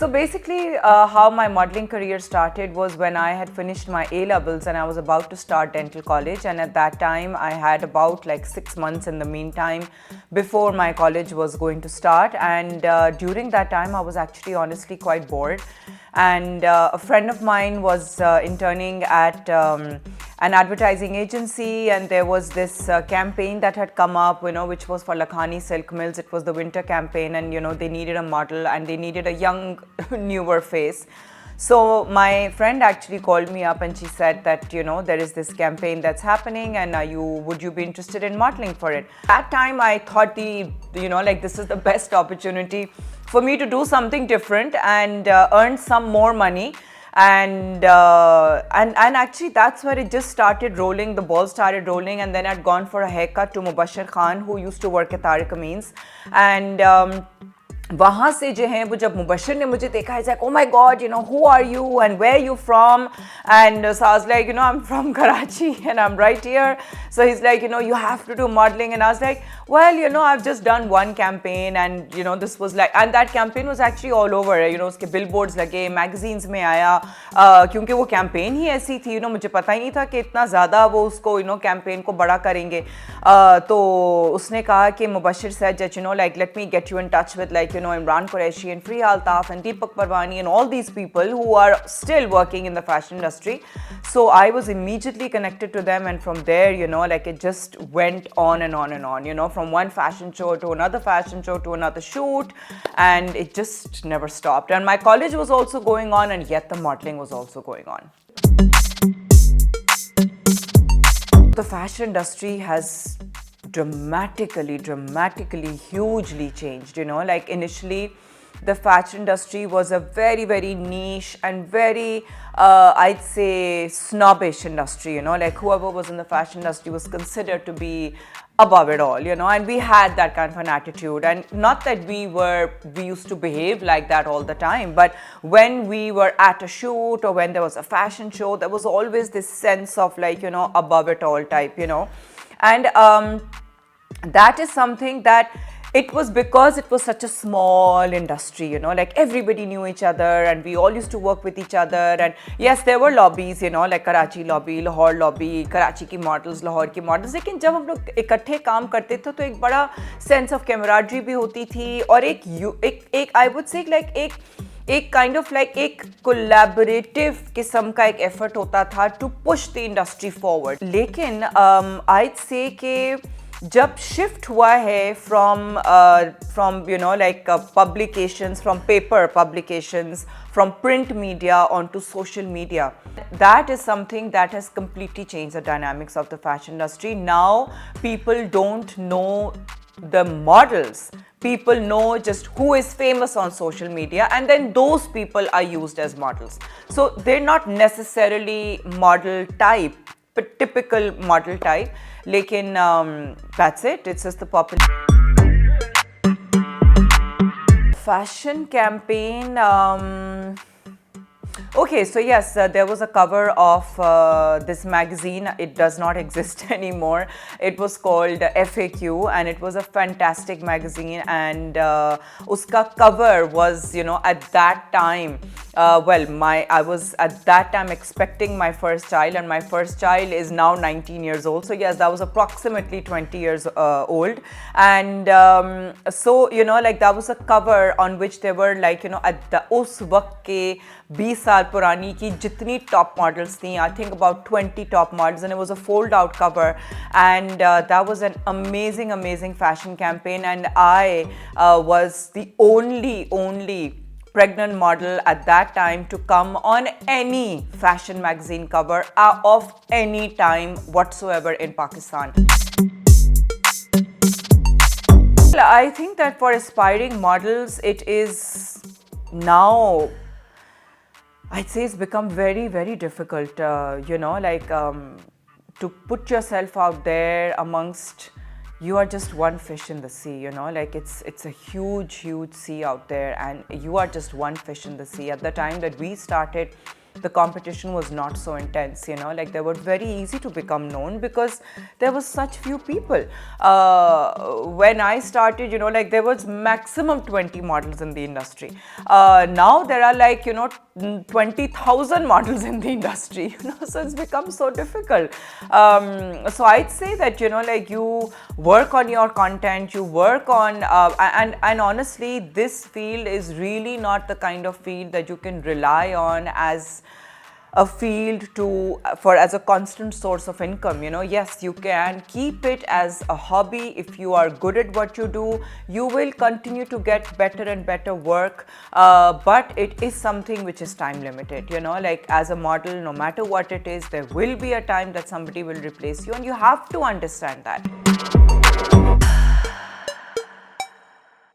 basically, how my modeling career started was when I had finished my A levels and I was about to start dental college. And at that time, I had about like 6 months in the meantime before my college was going to start. And during that time, I was actually honestly quite bored. And a friend of mine was interning at an advertising agency, and there was this campaign that had come up, which was for Lakhani Silk Mills. It was the winter campaign, and they needed a model and they needed a young, newer face. So my friend actually called me up and she said that, there is this campaign that's happening, and would you be interested in modeling for it? That time I thought this is the best opportunity for me to do something different and earn some more money. And actually that's where it just started rolling. The ball started rolling, and then I'd gone for a haircut to Mubashir Khan, who used to work at Tariq Ameen's. And वहाँ से जो है वो जब मुबशिर ने मुझे देखा, he's like, oh my god, who are you and where are you from? And so I was like, I'm from Karachi and I'm right here. So he's like, you have to do modeling. And I was like, well, I've just done one campaign, and this was like, and that campaign was actually all over. उसके billboards लगे, magazines में आया, क्योंकि वो campaign ही ऐसी थी, मुझे पता ही नहीं था कि इतना ज़्यादा वो उसको campaign को बड़ा करेंगे. तो उसने कहा कि Mubashir said that like let me get you in touch with like Imran Qureshi and Free Altaf and Deepak Parwani and all these people who are still working in the fashion industry. So I was immediately connected to them, and from there, like it just went on and on and on, from one fashion show to another fashion show to another shoot, and it just never stopped. And my college was also going on, and yet the modeling was also going on. The fashion industry has dramatically, hugely changed. Like initially, the fashion industry was a very, very niche and very, I'd say, snobbish industry. Like whoever was in the fashion industry was considered to be above it all, and we had that kind of an attitude. And not that we used to behave like that all the time, but when we were at a shoot or when there was a fashion show, there was always this sense of like, above it all type, And that is something that it was because it was such a small industry, like everybody knew each other and we all used to work with each other. And yes, there were lobbies, like Karachi lobby, Lahore lobby, Karachi ki models, Lahore ki models. लेकिन जब हम लोग इकट्ठे काम करते थे तो एक बड़ा sense of camaraderie भी होती थी, और एक I would say like एक kind of like एक collaborative किस्म का एक effort होता था to push the industry forward. लेकिन I'd say कि जब shift हुआ है from publications, from paper publications, from print media onto social media, that is something that has completely changed the dynamics of the fashion industry. Now people don't know the models. People know just who is famous on social media, and then those people are used as models. So they're not necessarily model type, but typical model type. Lekin that's it. It's just the popular fashion campaign. Okay, so yes, there was a cover of this magazine. It does not exist anymore. It was called FAQ, and it was a fantastic magazine. And uska cover was, at that time, I was at that time expecting my first child, and my first child is now 19 years old. So yes, that was approximately 20 years old. And so, like that was a cover on which there were like, at the us waqt ke 20 साल पुरानी की जितनी top models थी, I think about 20 top models, and it was a fold out cover. And that was an amazing fashion campaign, and I was the only pregnant model at that time to come on any fashion magazine cover of any time whatsoever in Pakistan. I think that for aspiring models, it is now, I'd say it's become very, very difficult, to put yourself out there amongst, you are just one fish in the sea, like it's a huge sea out there, and you are just one fish in the sea. At the time that we started, the competition was not so intense, like they were very easy to become known because there was such few people. When I started, like there was maximum 20 models in the industry. Now there are like 20,000 models in the industry, so it's become so difficult. So I'd say that like you work on your content, you work on and honestly this field is really not the kind of field that you can rely on as a field as a constant source of income. Yes, you can keep it as a hobby. If you are good at what you do, you will continue to get better and better work, but it is something which is time limited. Like as a model, no matter what it is, there will be a time that somebody will replace you, and you have to understand that.